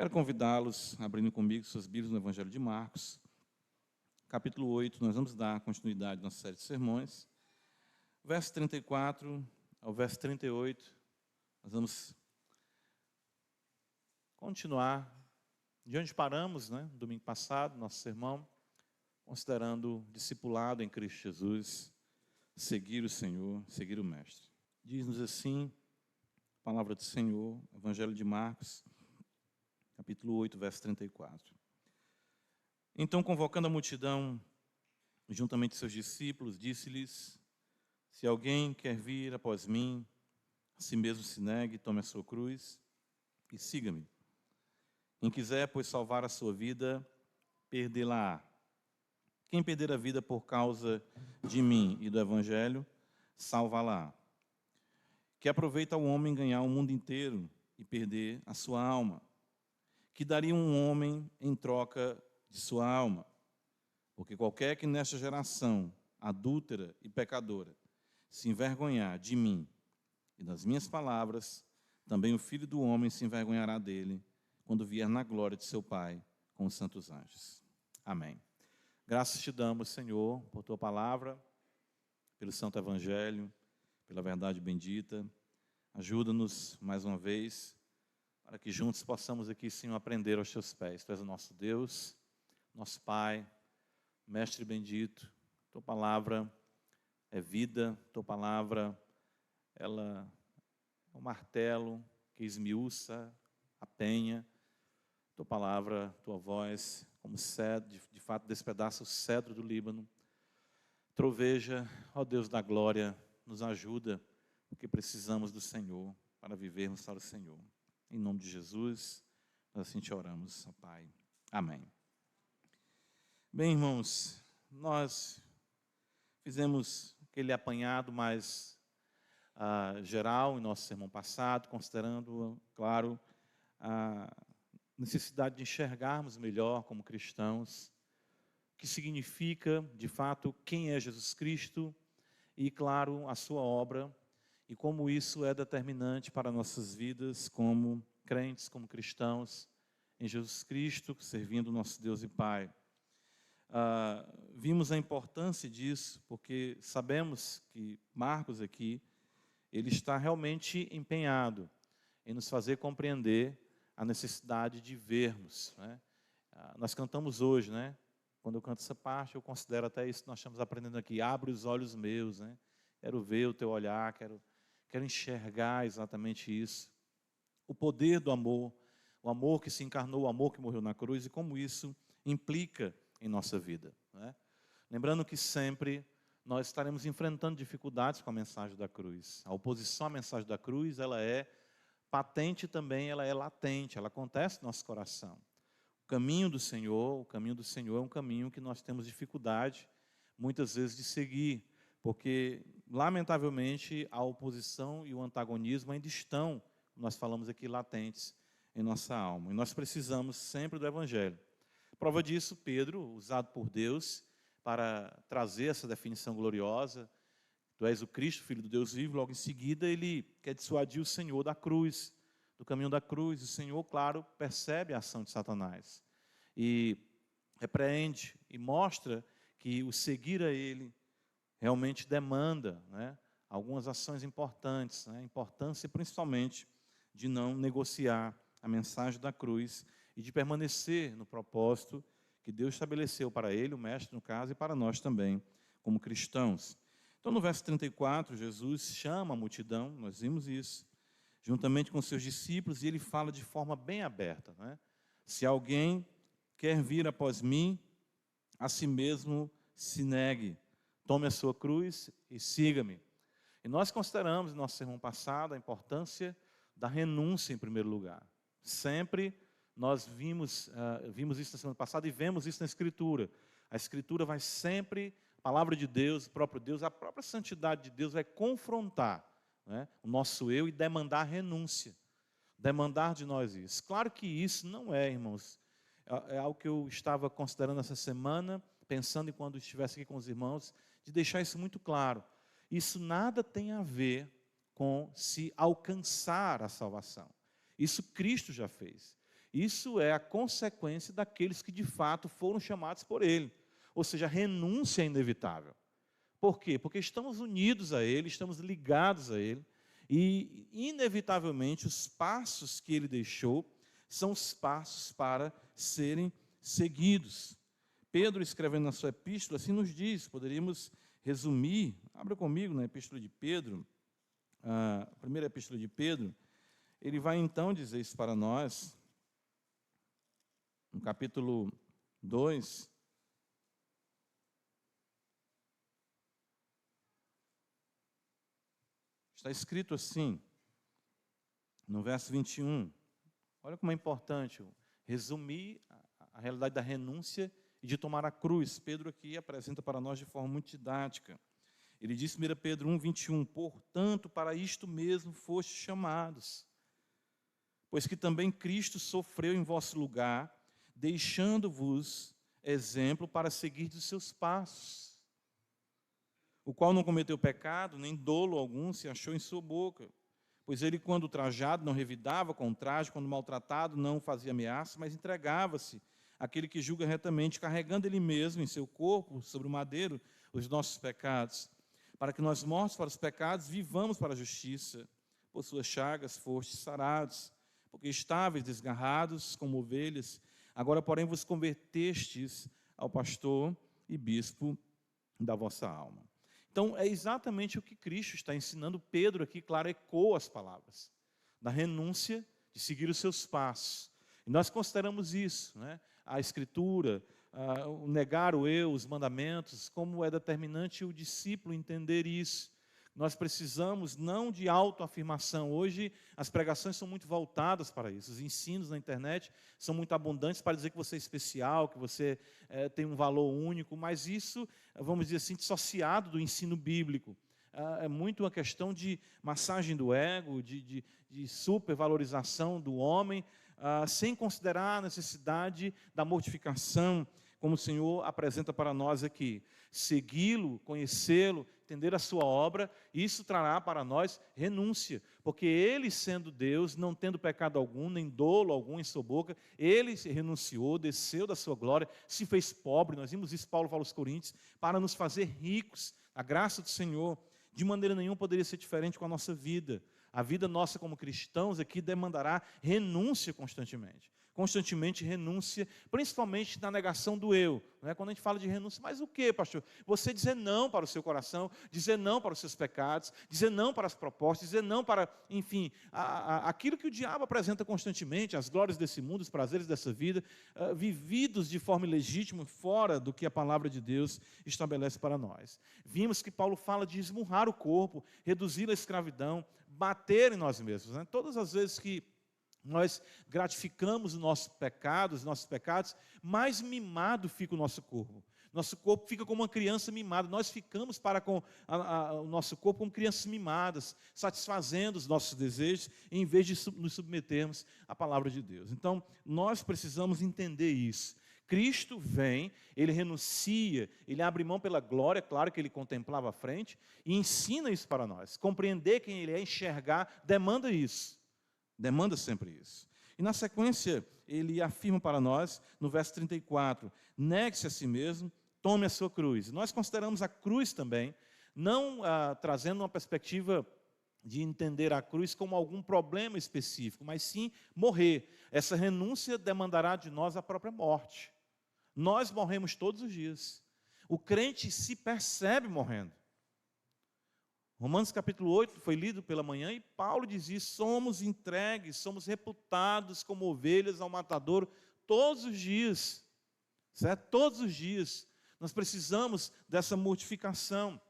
Quero convidá-los, abrindo comigo suas Bíblias no Evangelho de Marcos, capítulo 8, nós vamos dar continuidade à nossa série de sermões. Verso 34 ao verso 38, nós vamos continuar de onde paramos, domingo passado, nosso sermão, considerando o discipulado em Cristo Jesus, seguir o Senhor, seguir o Mestre. Diz-nos assim, a palavra do Senhor, Evangelho de Marcos, capítulo 8, verso 34. Então, convocando a multidão, juntamente seus discípulos, disse-lhes: se alguém quer vir após mim, a si mesmo se negue, tome a sua cruz e siga-me. Quem quiser, pois, salvar a sua vida, perdê-la-á. Quem perder a vida por causa de mim e do Evangelho, salvá-la-á. Que aproveita o homem ganhar o mundo inteiro e perder a sua alma? Que daria um homem em troca de sua alma? Porque qualquer que nesta geração adúltera e pecadora se envergonhar de mim e das minhas palavras, também o Filho do Homem se envergonhará dele, quando vier na glória de seu Pai com os santos anjos. Amém. Graças te damos, Senhor, por tua palavra, pelo santo evangelho, pela verdade bendita. Ajuda-nos mais uma vez, para que juntos possamos aqui, Senhor, aprender aos teus pés. Tu és o nosso Deus, nosso Pai, Mestre bendito. Tua palavra é vida, tua palavra, ela é um martelo que esmiuça a penha. Tua palavra, tua voz, como cedro, de fato despedaça o cedro do Líbano. Troveja, ó Deus da glória, nos ajuda, porque precisamos do Senhor para vivermos para o Senhor. Em nome de Jesus, nós assim te oramos, ó Pai. Amém. Bem, irmãos, nós fizemos aquele apanhado mais geral em nosso sermão passado, considerando, claro, a necessidade de enxergarmos melhor como cristãos, o que significa, de fato, quem é Jesus Cristo e, claro, a sua obra, e como isso é determinante para nossas vidas como crentes, como cristãos, em Jesus Cristo, servindo o nosso Deus e Pai. Vimos a importância disso, porque sabemos que Marcos aqui, ele está realmente empenhado em nos fazer compreender a necessidade de vermos. Nós cantamos hoje, quando eu canto essa parte, eu considero até isso que nós estamos aprendendo aqui, abre os olhos meus, quero ver o teu olhar, quero enxergar exatamente isso. O poder do amor, o amor que se encarnou, o amor que morreu na cruz, e como isso implica em nossa vida. Lembrando que sempre nós estaremos enfrentando dificuldades com a mensagem da cruz. A oposição à mensagem da cruz, ela é patente também, ela é latente, ela acontece no nosso coração. O caminho do Senhor é um caminho que nós temos dificuldade, muitas vezes, de seguir, porque, lamentavelmente, a oposição e o antagonismo ainda estão, nós falamos aqui, latentes em nossa alma. E nós precisamos sempre do Evangelho. Prova disso, Pedro, usado por Deus para trazer essa definição gloriosa, tu és o Cristo, Filho do Deus vivo, logo em seguida ele quer dissuadir o Senhor da cruz, do caminho da cruz. O Senhor, claro, percebe a ação de Satanás e repreende e mostra que o seguir a ele realmente demanda algumas ações importantes, a importância principalmente de não negociar a mensagem da cruz e de permanecer no propósito que Deus estabeleceu para ele, o Mestre no caso, e para nós também, como cristãos. Então, no verso 34, Jesus chama a multidão, nós vimos isso, juntamente com seus discípulos, e ele fala de forma bem aberta. Se alguém quer vir após mim, a si mesmo se negue, tome a sua cruz e siga-me. E nós consideramos, no nosso sermão passado, a importância da renúncia em primeiro lugar. Sempre nós vimos isso na semana passada e vemos isso na Escritura. A Escritura vai sempre, a palavra de Deus, o próprio Deus, a própria santidade de Deus vai confrontar o nosso eu e demandar renúncia. Demandar de nós isso. Claro que isso não é, irmãos, é algo que eu estava considerando essa semana, pensando em quando estivesse aqui com os irmãos, de deixar isso muito claro. Isso nada tem a ver com se alcançar a salvação. Isso Cristo já fez. Isso é a consequência daqueles que de fato foram chamados por Ele. Ou seja, a renúncia é inevitável. Por quê? Porque estamos unidos a Ele, estamos ligados a Ele, e inevitavelmente os passos que Ele deixou são os passos para serem seguidos. Pedro, escrevendo na sua epístola, assim nos diz, poderíamos resumir, abra comigo na epístola de Pedro, a primeira epístola de Pedro, ele vai então dizer isso para nós, no capítulo 2, está escrito assim, no verso 21, olha como é importante resumir a realidade da renúncia e de tomar a cruz. Pedro aqui apresenta para nós de forma muito didática. Ele diz, 1 Pedro 1, 21, portanto, para isto mesmo fostes chamados, pois que também Cristo sofreu em vosso lugar, deixando-vos exemplo para seguir dos seus passos, o qual não cometeu pecado, nem dolo algum se achou em sua boca. Pois ele, quando trajado, não revidava com o traje, quando maltratado, não fazia ameaça, mas entregava-se àquele que julga retamente, carregando ele mesmo em seu corpo, sobre o madeiro, os nossos pecados, para que nós, mortos para os pecados, vivamos para a justiça. Por suas chagas fostes sarados, porque estáveis desgarrados como ovelhas, agora, porém, vos convertestes ao pastor e bispo da vossa alma. Então, é exatamente o que Cristo está ensinando. Pedro aqui, claro, ecoa as palavras da renúncia de seguir os seus passos. E nós consideramos isso, né? A Escritura, o negar o eu, os mandamentos, como é determinante o discípulo entender isso. Nós precisamos não de autoafirmação. Hoje as pregações são muito voltadas para isso. Os ensinos na internet são muito abundantes para dizer que você é especial, que você tem um valor único, mas isso, vamos dizer assim, dissociado do ensino bíblico. É muito uma questão de massagem do ego, de supervalorização do homem, sem considerar a necessidade da mortificação, como o Senhor apresenta para nós aqui. Segui-lo, conhecê-lo, entender a sua obra, isso trará para nós renúncia, porque Ele, sendo Deus, não tendo pecado algum, nem dolo algum em sua boca, Ele renunciou, desceu da sua glória, se fez pobre, nós vimos isso, Paulo fala aos Coríntios, para nos fazer ricos, a graça do Senhor, de maneira nenhuma poderia ser diferente com a nossa vida. A vida nossa como cristãos aqui demandará renúncia constantemente. Constantemente renúncia, principalmente na negação do eu. Né? Quando a gente fala de renúncia, mas o que, pastor? Você dizer não para o seu coração, dizer não para os seus pecados, dizer não para as propostas, dizer não para, enfim, aquilo que o diabo apresenta constantemente, as glórias desse mundo, os prazeres dessa vida, vividos de forma ilegítima, fora do que a palavra de Deus estabelece para nós. Vimos que Paulo fala de esmurrar o corpo, reduzir a escravidão, bater em nós mesmos. Né? Todas as vezes que nós gratificamos os nossos pecados, mais mimado fica o nosso corpo. Nosso corpo fica como uma criança mimada. Nós ficamos para com o nosso corpo como crianças mimadas, satisfazendo os nossos desejos, em vez de nos submetermos à palavra de Deus. Então, nós precisamos entender isso. Cristo vem, Ele renuncia, Ele abre mão pela glória, claro que Ele contemplava à frente, e ensina isso para nós. Compreender quem Ele é, enxergar, demanda isso. Demanda sempre isso. E na sequência, ele afirma para nós, no verso 34, negue-se a si mesmo, tome a sua cruz. Nós consideramos a cruz também, não trazendo uma perspectiva de entender a cruz como algum problema específico, mas sim morrer. Essa renúncia demandará de nós a própria morte. Nós morremos todos os dias. O crente se percebe morrendo. Romanos capítulo 8 foi lido pela manhã e Paulo diz isso, somos entregues, somos reputados como ovelhas ao matadouro todos os dias, certo? Todos os dias. Nós precisamos dessa mortificação.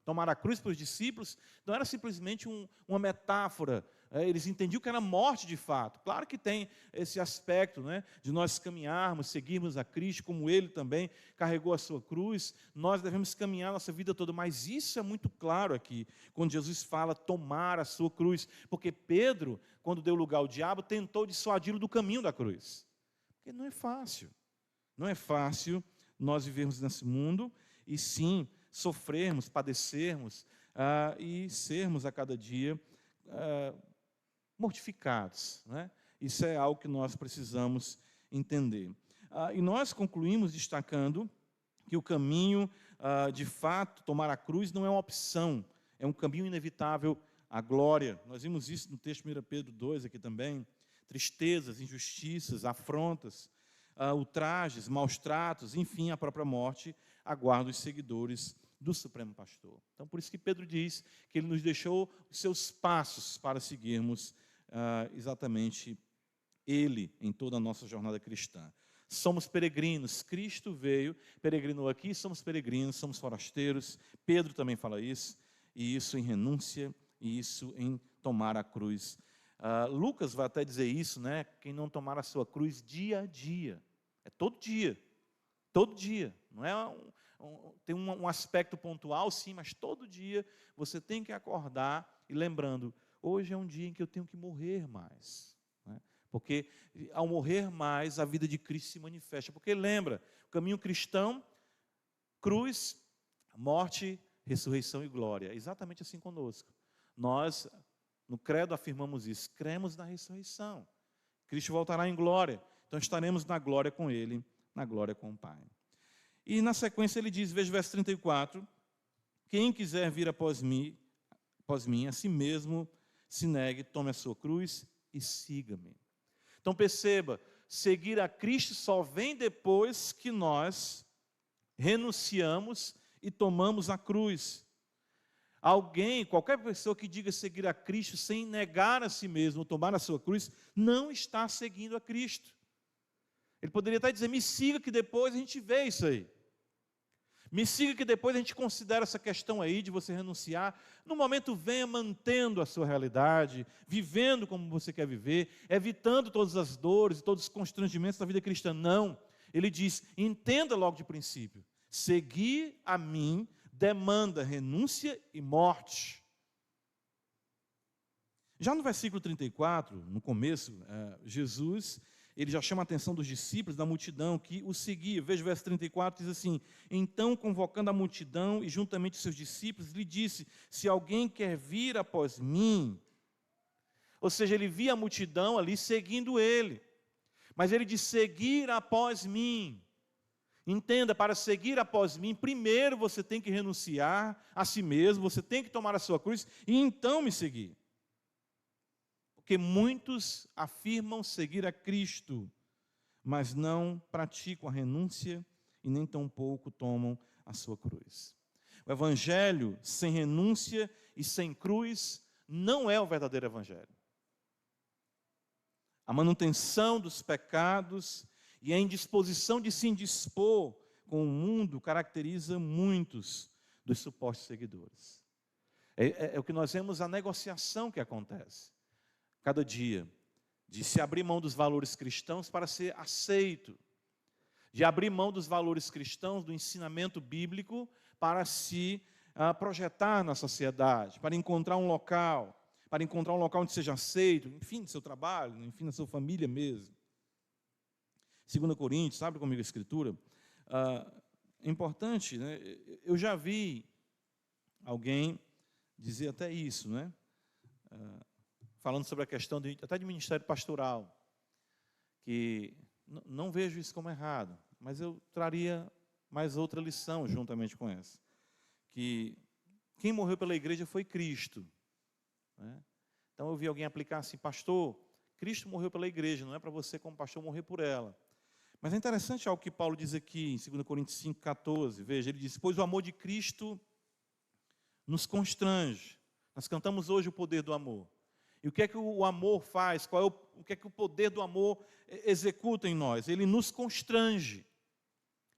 Tomar a cruz para os discípulos não era simplesmente uma metáfora, eles entendiam que era morte de fato. Claro que tem esse aspecto, né, de nós caminharmos, seguirmos a Cristo, como Ele também carregou a sua cruz, nós devemos caminhar a nossa vida toda, mas isso é muito claro aqui, quando Jesus fala tomar a sua cruz, porque Pedro, quando deu lugar ao diabo, tentou dissuadi-lo do caminho da cruz, porque não é fácil nós vivermos nesse mundo, e sim, sofrermos, padecermos, e sermos a cada dia mortificados, né? Isso é algo que nós precisamos entender. E nós concluímos destacando que o caminho, de fato, tomar a cruz não é uma opção, é um caminho inevitável à glória. Nós vimos isso no texto de 1 Pedro 2 aqui também. Tristezas, injustiças, afrontas, ultrajes, maus tratos, enfim, a própria morte aguarda os seguidores do Supremo Pastor. Então, por isso que Pedro diz que ele nos deixou os seus passos para seguirmos exatamente ele em toda a nossa jornada cristã. Somos peregrinos, Cristo veio, peregrinou aqui, somos peregrinos, somos forasteiros. Pedro também fala isso, e isso em renúncia, e isso em tomar a cruz. Lucas vai até dizer isso, né? Quem não tomar a sua cruz dia a dia, é todo dia, não é tem um aspecto pontual, sim, mas todo dia você tem que acordar e lembrando, hoje é um dia em que eu tenho que morrer mais, né? Porque ao morrer mais, a vida de Cristo se manifesta. Porque lembra, o caminho cristão, cruz, morte, ressurreição e glória. É exatamente assim conosco. Nós, no credo, afirmamos isso. Cremos na ressurreição. Cristo voltará em glória. Então estaremos na glória com Ele, na glória com o Pai. E na sequência ele diz, veja o verso 34, quem quiser vir após mim, a si mesmo se negue, tome a sua cruz e siga-me. Então perceba, seguir a Cristo só vem depois que nós renunciamos e tomamos a cruz. Qualquer pessoa que diga seguir a Cristo sem negar a si mesmo, tomar a sua cruz, não está seguindo a Cristo. Ele poderia até dizer, me siga que depois a gente vê isso aí. Me siga que depois a gente considera essa questão aí de você renunciar. No momento venha mantendo a sua realidade, vivendo como você quer viver, evitando todas as dores e todos os constrangimentos da vida cristã. Não. Ele diz, entenda logo de princípio. Seguir a mim demanda renúncia e morte. Já no versículo 34, no começo, Jesus, ele já chama a atenção dos discípulos, da multidão que o seguia. Veja o verso 34, diz assim, então convocando a multidão e juntamente seus discípulos, lhe disse, se alguém quer vir após mim, ou seja, ele via a multidão ali seguindo ele, mas ele diz, seguir após mim. Entenda, para seguir após mim, primeiro você tem que renunciar a si mesmo, você tem que tomar a sua cruz e então me seguir. Porque muitos afirmam seguir a Cristo, mas não praticam a renúncia e nem tampouco tomam a sua cruz. O evangelho sem renúncia e sem cruz não é o verdadeiro evangelho. A manutenção dos pecados e a indisposição de se indispor com o mundo caracteriza muitos dos supostos seguidores. É o que nós vemos, a negociação que acontece cada dia, de se abrir mão dos valores cristãos para ser aceito, de abrir mão dos valores cristãos, do ensinamento bíblico, para se projetar na sociedade, para encontrar um local onde seja aceito, enfim, no seu trabalho, enfim, na sua família mesmo. 2 Coríntios, abre comigo a Escritura. É importante, né? Eu já vi alguém dizer até isso, né? Falando sobre a questão até de ministério pastoral, que não vejo isso como errado, mas eu traria mais outra lição juntamente com essa, que quem morreu pela igreja foi Cristo, né? Então eu vi alguém aplicar assim, pastor, Cristo morreu pela igreja, não é para você como pastor morrer por ela. Mas é interessante algo que Paulo diz aqui em 2 Coríntios 5,14, veja, ele diz, pois o amor de Cristo nos constrange. Nós cantamos hoje o poder do amor. E o que é que o amor faz? O que é que o poder do amor executa em nós? Ele nos constrange.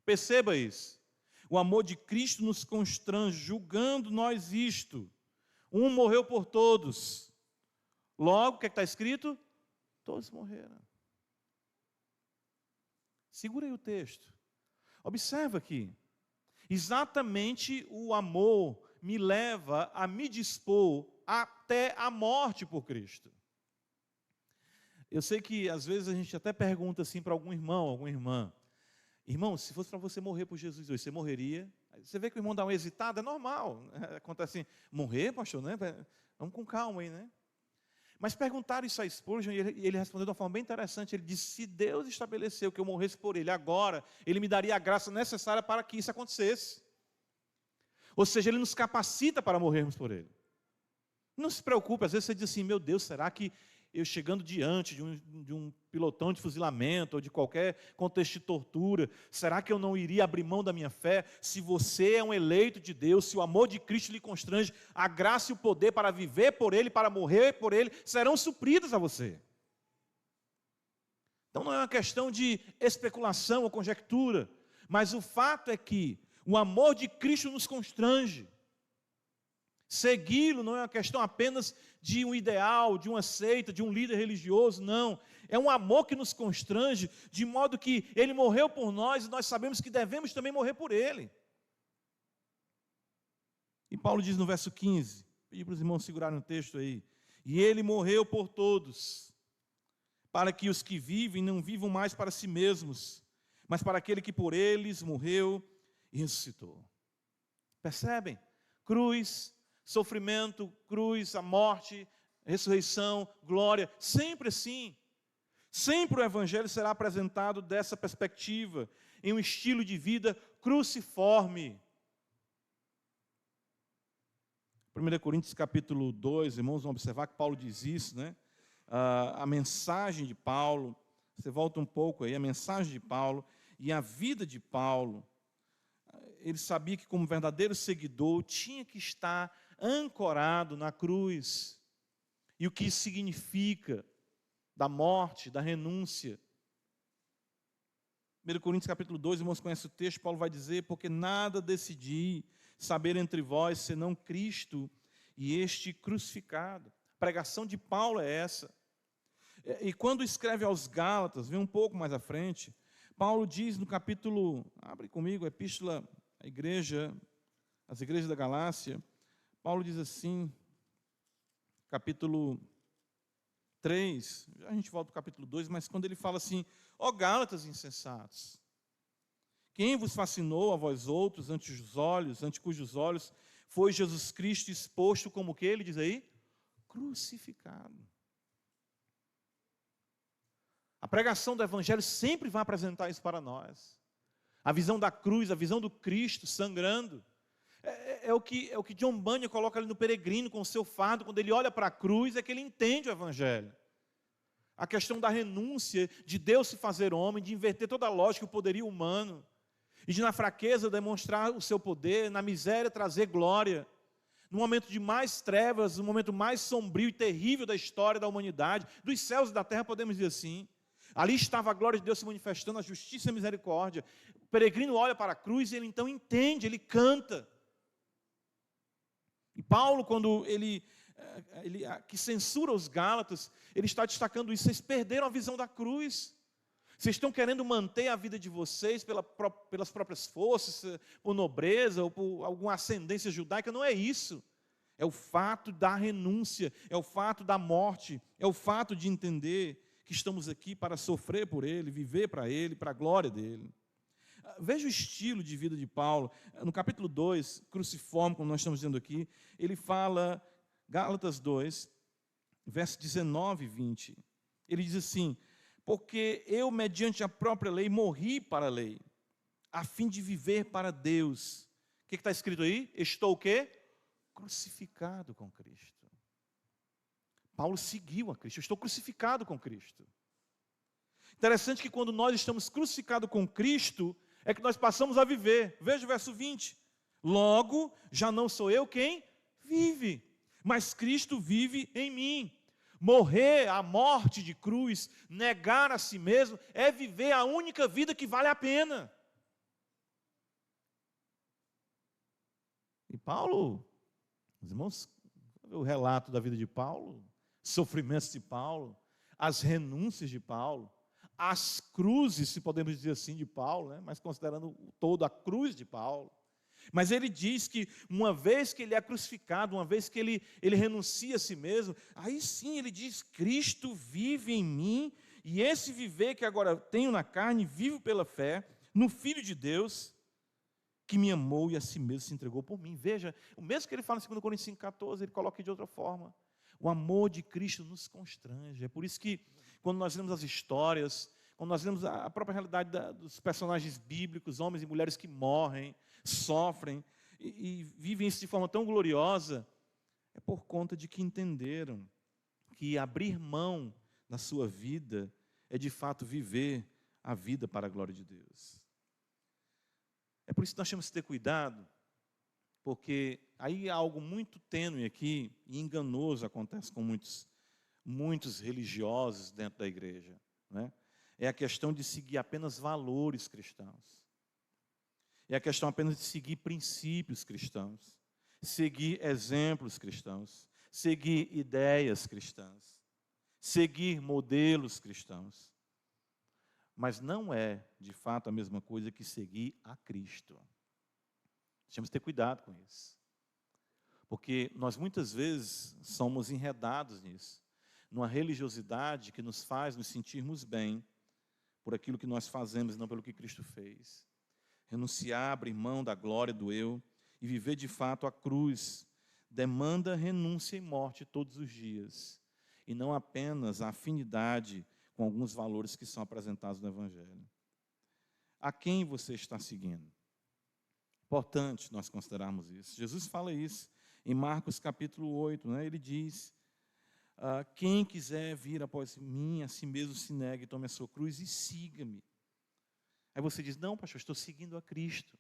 Perceba isso. O amor de Cristo nos constrange, julgando nós isto. Um morreu por todos. Logo, o que é que está escrito? Todos morreram. Segura aí o texto. Observa aqui. Exatamente o amor me leva a me dispor até a morte por Cristo. Eu sei que às vezes a gente até pergunta assim para algum irmão, alguma irmã, irmão, se fosse para você morrer por Jesus hoje, você morreria? Você vê que o irmão dá uma hesitada, é normal, né? Acontece assim, morrer, pastor, né? Vamos com calma aí, né? Mas perguntaram isso a Spurgeon e ele respondeu de uma forma bem interessante. Ele disse: se Deus estabeleceu que eu morresse por Ele agora, Ele me daria a graça necessária para que isso acontecesse. Ou seja, Ele nos capacita para morrermos por Ele. Não se preocupe, às vezes você diz assim: meu Deus, será que eu chegando diante de um pilotão de fuzilamento ou de qualquer contexto de tortura, será que eu não iria abrir mão da minha fé? Se você é um eleito de Deus, se o amor de Cristo lhe constrange, a graça e o poder para viver por Ele, para morrer por Ele, serão supridos a você. Então não é uma questão de especulação ou conjectura, mas o fato é que o amor de Cristo nos constrange. Segui-lo não é uma questão apenas de um ideal, de uma seita, de um líder religioso, não. É um amor que nos constrange, de modo que Ele morreu por nós e nós sabemos que devemos também morrer por Ele. E Paulo diz no verso 15, pedi para os irmãos segurarem o texto aí: e Ele morreu por todos, para que os que vivem não vivam mais para si mesmos, mas para aquele que por eles morreu e ressuscitou. Percebem? Cruz, sofrimento, cruz, a morte, ressurreição, glória, sempre assim. Sempre o Evangelho será apresentado dessa perspectiva, em um estilo de vida cruciforme. 1 Coríntios capítulo 2, irmãos, vão observar que Paulo diz isso, né? A mensagem de Paulo, você volta um pouco aí, a mensagem de Paulo e a vida de Paulo. Ele sabia que como verdadeiro seguidor tinha que estar ancorado na cruz. E o que isso significa da morte, da renúncia. 1 Coríntios capítulo 2, irmãos, conhecem o texto, Paulo vai dizer: porque nada decidi saber entre vós, senão Cristo e este crucificado. A pregação de Paulo é essa. E quando escreve aos Gálatas, vem um pouco mais à frente, Paulo diz no capítulo, abre comigo, a epístola à igreja, as igrejas da Galácia, Paulo diz assim, capítulo 3, já a gente volta para o capítulo 2, mas quando ele fala assim: ó Gálatas insensatos, quem vos fascinou a vós outros ante cujos olhos foi Jesus Cristo exposto como o que ele diz aí? Crucificado. A pregação do Evangelho sempre vai apresentar isso para nós. A visão da cruz, a visão do Cristo sangrando. É o que John Bunyan coloca ali no Peregrino com o seu fardo, quando ele olha para a cruz, é que ele entende o Evangelho. A questão da renúncia, de Deus se fazer homem, de inverter toda a lógica e o poderio humano, e de na fraqueza demonstrar o seu poder, na miséria trazer glória. No momento de mais trevas, no momento mais sombrio e terrível da história da humanidade, dos céus e da terra, podemos dizer assim. Ali estava a glória de Deus se manifestando, a justiça e a misericórdia. O peregrino olha para a cruz e ele então entende, ele canta. E Paulo, quando ele que censura os Gálatas, ele está destacando isso: vocês perderam a visão da cruz. Vocês estão querendo manter a vida de vocês pelas próprias forças, por nobreza ou por alguma ascendência judaica. Não é isso. É o fato da renúncia, é o fato da morte, é o fato de entender que estamos aqui para sofrer por Ele, viver para Ele, para a glória dEle. Veja o estilo de vida de Paulo. No capítulo 2, cruciforme, como nós estamos dizendo aqui, ele fala, Gálatas 2, versos 19 e 20. Ele diz assim: porque eu, mediante a própria lei, morri para a lei, a fim de viver para Deus. O que está escrito aí? Estou o quê? Crucificado com Cristo. Paulo seguiu a Cristo. Eu estou crucificado com Cristo. Interessante que quando nós estamos crucificados com Cristo, é que nós passamos a viver. Veja o verso 20. Logo, já não sou eu quem vive, mas Cristo vive em mim. Morrer a morte de cruz, negar a si mesmo, é viver a única vida que vale a pena. E Paulo, os irmãos, o relato da vida de Paulo, sofrimentos de Paulo, as renúncias de Paulo, as cruzes, se podemos dizer assim, de Paulo, né? Mas considerando todo a cruz de Paulo. Mas ele diz que uma vez que ele é crucificado, uma vez que ele renuncia a si mesmo, aí sim ele diz: Cristo vive em mim, e esse viver que agora tenho na carne, vivo pela fé no Filho de Deus, que me amou e a si mesmo se entregou por mim. Veja, o mesmo que ele fala em 2 Coríntios 5,14, ele coloca de outra forma. O amor de Cristo nos constrange. É por isso que, quando nós lemos as histórias, quando nós lemos a própria realidade dos personagens bíblicos, homens e mulheres que morrem, sofrem e vivem isso de forma tão gloriosa, é por conta de que entenderam que abrir mão na sua vida é de fato viver a vida para a glória de Deus. É por isso que nós temos que ter cuidado, porque aí algo muito tênue aqui e enganoso acontece com muitos religiosos dentro da igreja, né? É a questão de seguir apenas valores cristãos. É a questão apenas de seguir princípios cristãos, seguir exemplos cristãos, seguir ideias cristãs, seguir modelos cristãos. Mas não é, de fato, a mesma coisa que seguir a Cristo. Temos que ter cuidado com isso. Porque nós muitas vezes somos enredados nisso, numa religiosidade que nos faz nos sentirmos bem por aquilo que nós fazemos e não pelo que Cristo fez. Renunciar, abrir mão da glória do eu e viver de fato a cruz demanda renúncia e morte todos os dias, e não apenas a afinidade com alguns valores que são apresentados no Evangelho. A quem você está seguindo? Importante nós considerarmos isso. Jesus fala isso em Marcos capítulo 8, né? Ele diz, quem quiser vir após mim, a si mesmo se negue, tome a sua cruz e siga-me. Aí você diz, não, pastor, estou seguindo a Cristo.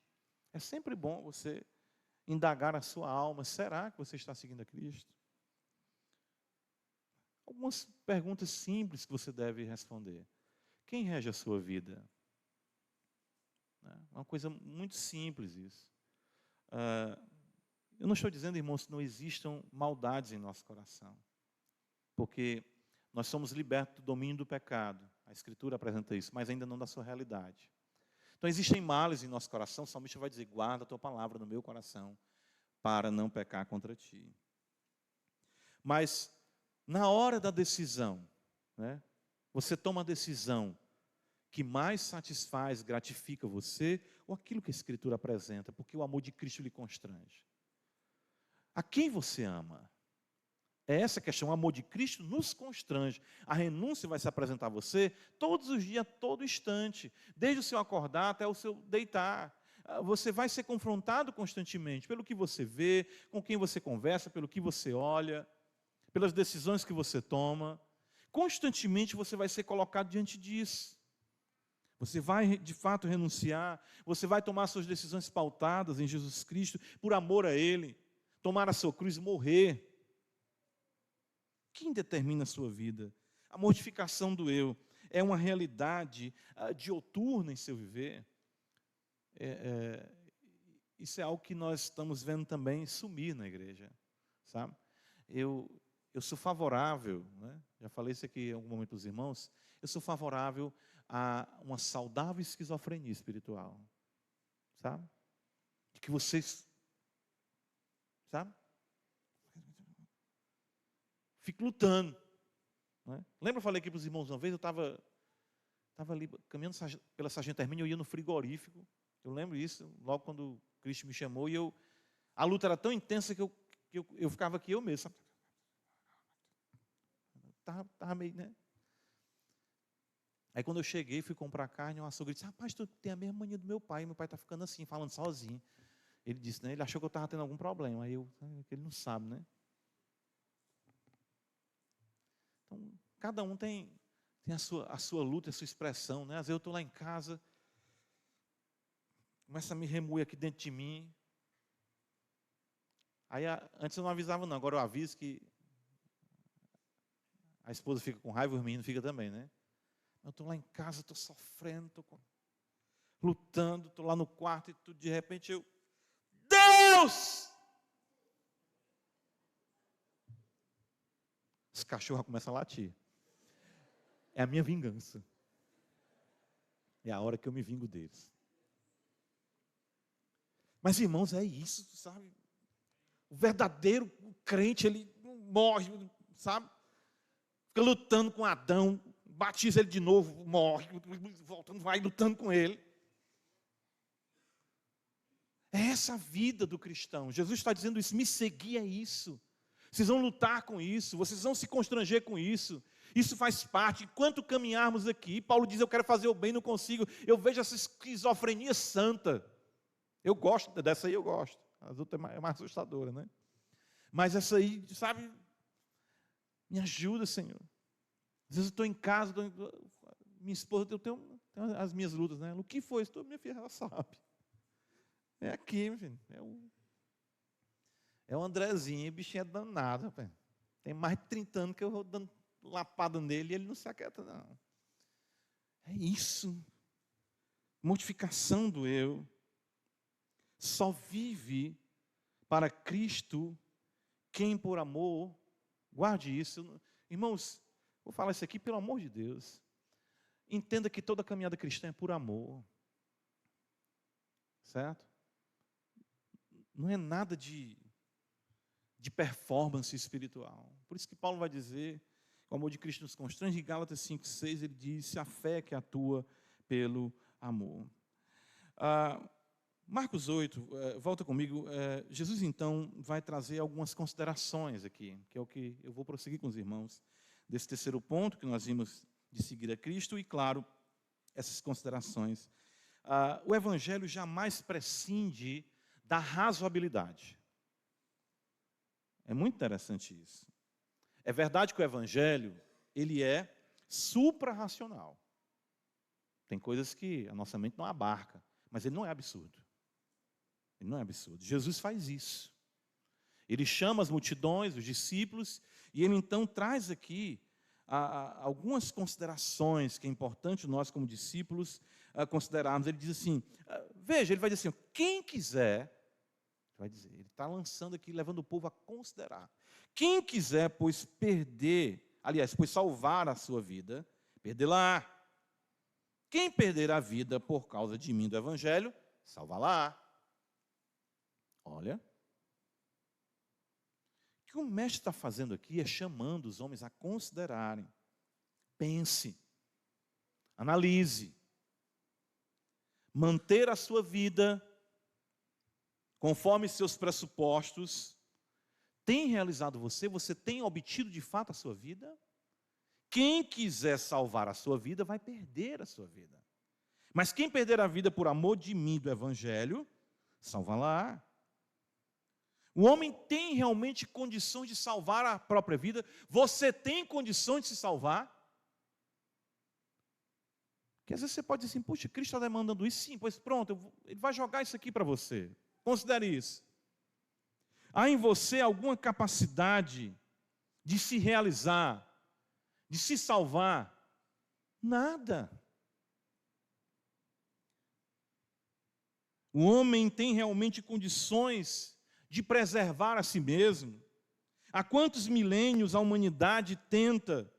É sempre bom você indagar a sua alma, será que você está seguindo a Cristo? Algumas perguntas simples que você deve responder. Quem rege a sua vida? É uma coisa muito simples isso. Eu não estou dizendo, irmãos, que não existam maldades em nosso coração, porque nós somos libertos do domínio do pecado. A Escritura apresenta isso, mas ainda não da sua realidade. Então existem males em nosso coração, o salmista vai dizer, guarda a tua palavra no meu coração, para não pecar contra ti. Mas, na hora da decisão, né, você toma a decisão que mais satisfaz, gratifica você, ou aquilo que a Escritura apresenta, porque o amor de Cristo lhe constrange. A quem você ama? É essa a questão, o amor de Cristo nos constrange. A renúncia vai se apresentar a você todos os dias, todo instante, desde o seu acordar até o seu deitar. Você vai ser confrontado constantemente pelo que você vê, com quem você conversa, pelo que você olha, pelas decisões que você toma. Constantemente você vai ser colocado diante disso. Você vai, de fato, renunciar, você vai tomar suas decisões pautadas em Jesus Cristo, por amor a Ele, tomar a sua cruz e morrer. Quem determina a sua vida? A mortificação do eu é uma realidade dioturna em seu viver. Isso é algo que nós estamos vendo também sumir na igreja, sabe? Eu sou favorável, né? Já falei isso aqui em algum momento dos irmãos, eu sou favorável a uma saudável esquizofrenia espiritual, sabe? De que vocês, sabe? Fico lutando. Né? Lembra, eu falei aqui para os irmãos uma vez, eu estava ali caminhando pela Sargento Hermínio, eu ia no frigorífico, eu lembro isso, logo quando Cristo me chamou, e a luta era tão intensa que eu ficava aqui eu mesmo, sabe? Estava meio, né? Aí quando eu cheguei, fui comprar carne, o açougue disse, rapaz, tu tem a mesma mania do meu pai está ficando assim, falando sozinho. Ele disse, né? Ele achou que eu estava tendo algum problema, aí ele não sabe, né? Então, cada um tem a sua luta, a sua expressão, né? Às vezes eu estou lá em casa, começa a me remoer aqui dentro de mim. Aí, antes eu não avisava não, agora eu aviso que a esposa fica com raiva, o menino fica também, né? Eu estou lá em casa, estou sofrendo, estou lutando, estou lá no quarto e tudo, de repente Deus! Os cachorros começam a latir. É a minha vingança. É a hora que eu me vingo deles. Mas, irmãos, é isso, sabe? O verdadeiro crente, ele não morre, sabe? Fica lutando com Adão, batiza ele de novo, morre, voltando, vai lutando com ele. É essa a vida do cristão. Jesus está dizendo isso, me seguir é isso. Vocês vão lutar com isso, vocês vão se constranger com isso. Isso faz parte. Enquanto caminharmos aqui, Paulo diz, eu quero fazer o bem, não consigo. Eu vejo essa esquizofrenia santa. Eu gosto dessa aí, eu gosto. As outras é mais assustadora, né? Mas essa aí, sabe, me ajuda, Senhor. Às vezes eu estou em casa, minha esposa, eu tenho as minhas lutas, né? O que foi? Minha filha, ela sabe. É aqui, meu filho. É o Andrezinho, o bichinho é danado, rapaz. Tem mais de 30 anos que eu vou dando lapada nele e ele não se aquieta, não. É isso. Mortificação do eu. Só vive para Cristo quem por amor, guarde isso. Irmãos, vou falar isso aqui pelo amor de Deus. Entenda que toda caminhada cristã é por amor. Certo? Não é nada de performance espiritual. Por isso que Paulo vai dizer, o amor de Cristo nos constrange, em Gálatas 5,6, ele diz, a fé que atua pelo amor. Marcos 8, volta comigo, Jesus então vai trazer algumas considerações aqui, que é o que eu vou prosseguir com os irmãos, desse terceiro ponto que nós vimos de seguir a Cristo, e claro, essas considerações. O Evangelho jamais prescinde da razoabilidade. É muito interessante isso. É verdade que o Evangelho, ele é supra-racional. Tem coisas que a nossa mente não abarca, mas ele não é absurdo. Ele não é absurdo. Jesus faz isso. Ele chama as multidões, os discípulos, e ele então traz aqui algumas considerações que é importante nós como discípulos considerarmos. Ele diz assim, veja, ele vai dizer assim, quem quiser, vai dizer, ele está lançando aqui, levando o povo a considerar. Quem quiser, pois salvar a sua vida, perdê-la. Quem perder a vida por causa de mim do Evangelho, salva-la. Olha, o que o mestre está fazendo aqui é chamando os homens a considerarem. Pense, analise, manter a sua vida conforme seus pressupostos, tem realizado você? Você tem obtido de fato a sua vida? Quem quiser salvar a sua vida, vai perder a sua vida. Mas quem perder a vida por amor de mim, do Evangelho, salva-la. O homem tem realmente condições de salvar a própria vida? Você tem condições de se salvar? Porque às vezes você pode dizer assim, puxa, Cristo está demandando isso. Sim, pois pronto, ele vai jogar isso aqui para você. Considere isso. Há em você alguma capacidade de se realizar, de se salvar? Nada. O homem tem realmente condições de preservar a si mesmo? Há quantos milênios a humanidade tenta,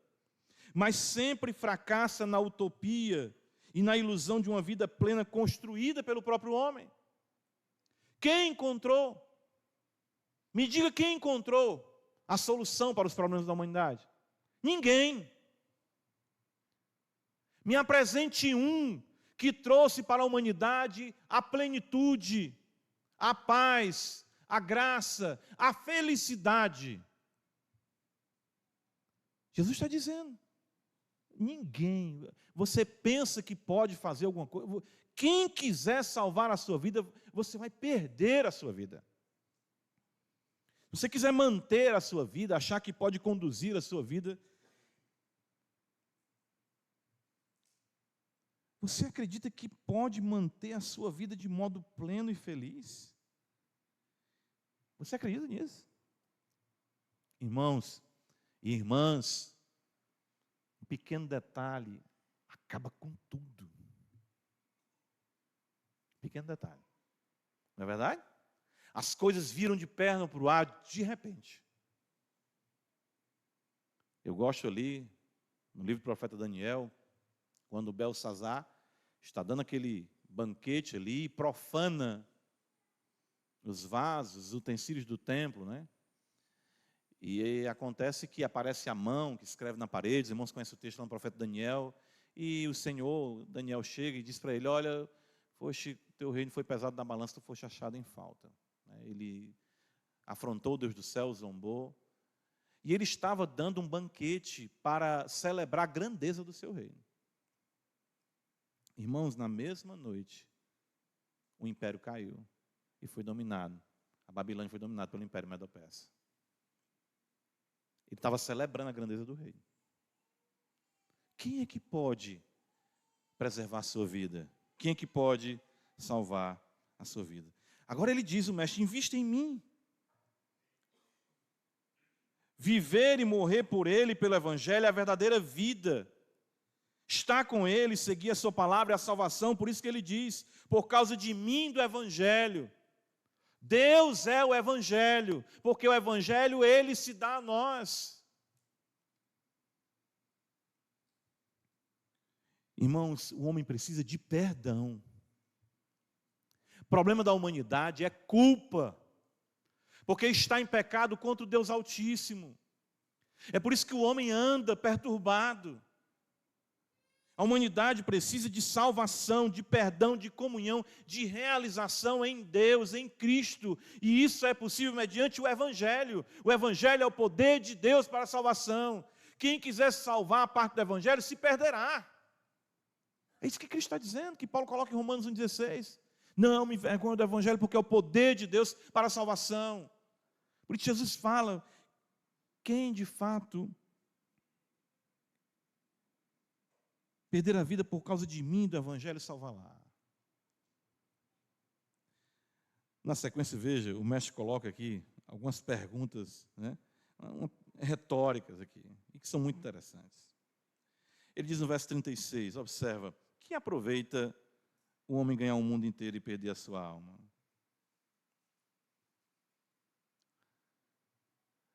mas sempre fracassa na utopia e na ilusão de uma vida plena construída pelo próprio homem? Quem encontrou? Me diga quem encontrou a solução para os problemas da humanidade? Ninguém. Me apresente um que trouxe para a humanidade a plenitude, a paz, a graça, a felicidade. Jesus está dizendo, ninguém. Você pensa que pode fazer alguma coisa? Quem quiser salvar a sua vida, você vai perder a sua vida. Se você quiser manter a sua vida, achar que pode conduzir a sua vida, você acredita que pode manter a sua vida de modo pleno e feliz? Você acredita nisso? Irmãos e irmãs, um pequeno detalhe acaba com tudo. Pequeno detalhe. Não é verdade? As coisas viram de perna para o ar de repente. Eu gosto ali, no livro do profeta Daniel, quando Belsazar está dando aquele banquete ali e profana os vasos, os utensílios do templo, né? E aí acontece que aparece a mão que escreve na parede, os irmãos conhecem o texto lá no profeta Daniel, e o Senhor, Daniel chega e diz para ele, olha, teu reino foi pesado na balança, tu foste achado em falta. Ele afrontou o Deus do céu, zombou, E ele estava dando um banquete para celebrar a grandeza do seu reino. Irmãos, na mesma noite, o império caiu e foi dominado. A Babilônia foi dominada pelo Império Medo-Persa. Ele estava celebrando a grandeza do reino. Quem é que pode preservar a sua vida? Quem é que pode salvar a sua vida? Agora ele diz, o mestre, invista em mim. Viver e morrer por ele, pelo evangelho, é a verdadeira vida. Estar com ele, seguir a sua palavra é a salvação. Por isso que ele diz, por causa de mim, do evangelho. Deus é o evangelho, porque o evangelho, ele se dá a nós. Irmãos, o homem precisa de perdão. O problema da humanidade é culpa, porque está em pecado contra o Deus Altíssimo. É por isso que o homem anda perturbado. A humanidade precisa de salvação, de perdão, de comunhão, de realização em Deus, em Cristo. E isso é possível mediante o Evangelho. O Evangelho é o poder de Deus para a salvação. Quem quiser salvar a parte do Evangelho se perderá. É isso que Cristo está dizendo, que Paulo coloca em Romanos 1,16. Não me envergonho do Evangelho, porque é o poder de Deus para a salvação. Por isso Jesus fala, quem de fato perder a vida por causa de mim, do Evangelho, salvará. Na sequência, veja, o mestre coloca aqui algumas perguntas, né, retóricas aqui, e que são muito interessantes. Ele diz no verso 36, observa, que aproveita o homem ganhar o mundo inteiro e perder a sua alma?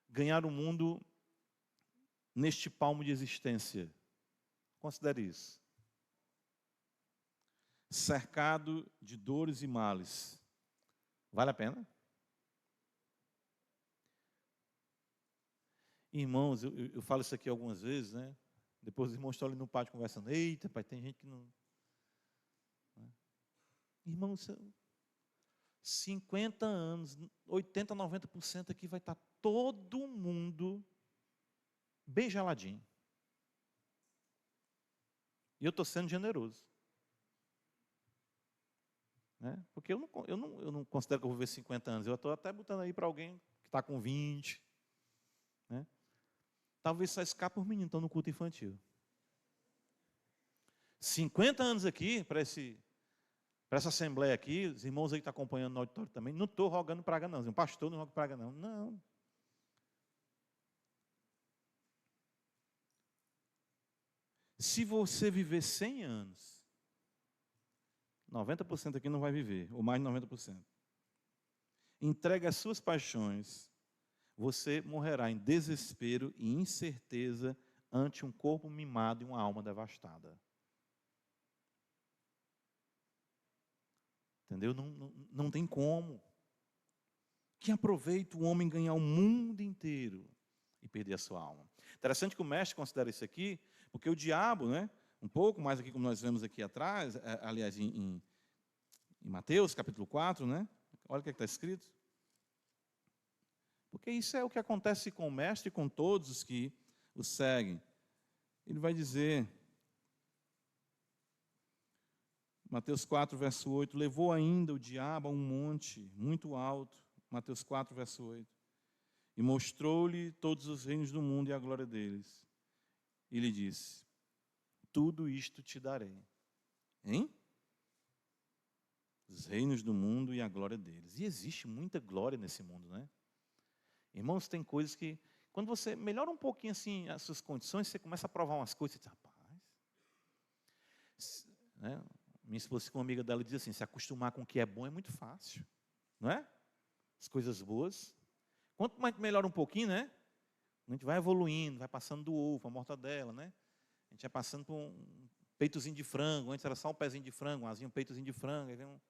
Ganhar o mundo neste palmo de existência. Considere isso. Cercado de dores e males. Vale a pena? Irmãos, eu falo isso aqui algumas vezes, né? Depois os irmãos estão ali no pátio conversando. Eita, pai, tem gente que não... Irmãos, 50 anos, 80%, 90% aqui vai estar todo mundo bem geladinho. E eu estou sendo generoso. Né? Porque eu não considero que eu vou viver 50 anos. Eu estou até botando aí para alguém que está com 20. Né? Talvez só escape os meninos que estão no culto infantil. 50 anos aqui, para essa assembleia aqui, os irmãos aí que estão acompanhando no auditório também, não estou rogando praga não. Um pastor não roga praga não. Não. Se você viver 100 anos, 90% aqui não vai viver, ou mais de 90%. Entregue as suas paixões, você morrerá em desespero e incerteza ante um corpo mimado e uma alma devastada. Entendeu? Não tem como. Que aproveita o homem ganhar o mundo inteiro e perder a sua alma. Interessante que o mestre considera isso aqui, porque o diabo, né, um pouco mais aqui como nós vemos aqui atrás, aliás, em Mateus, capítulo 4, né, olha o que está escrito. Porque isso é o que acontece com o mestre e com todos os que o seguem. Ele vai dizer, Mateus 4, verso 8, levou ainda o diabo a um monte muito alto, Mateus 4, verso 8, e mostrou-lhe todos os reinos do mundo e a glória deles. E lhe disse, tudo isto te darei. Hein? Os reinos do mundo e a glória deles. E existe muita glória nesse mundo, né? Irmãos, tem coisas que, quando você melhora um pouquinho assim as suas condições, você começa a provar umas coisas, você diz, rapaz, né? Minha esposa, com uma amiga dela, diz assim, se acostumar com o que é bom é muito fácil, não é? As coisas boas. Quanto mais melhora um pouquinho, né? A gente vai evoluindo, vai passando do ovo, a mortadela, né? A gente vai passando por um peitozinho de frango, antes era só um pezinho de frango, um peitozinho de frango, aí vem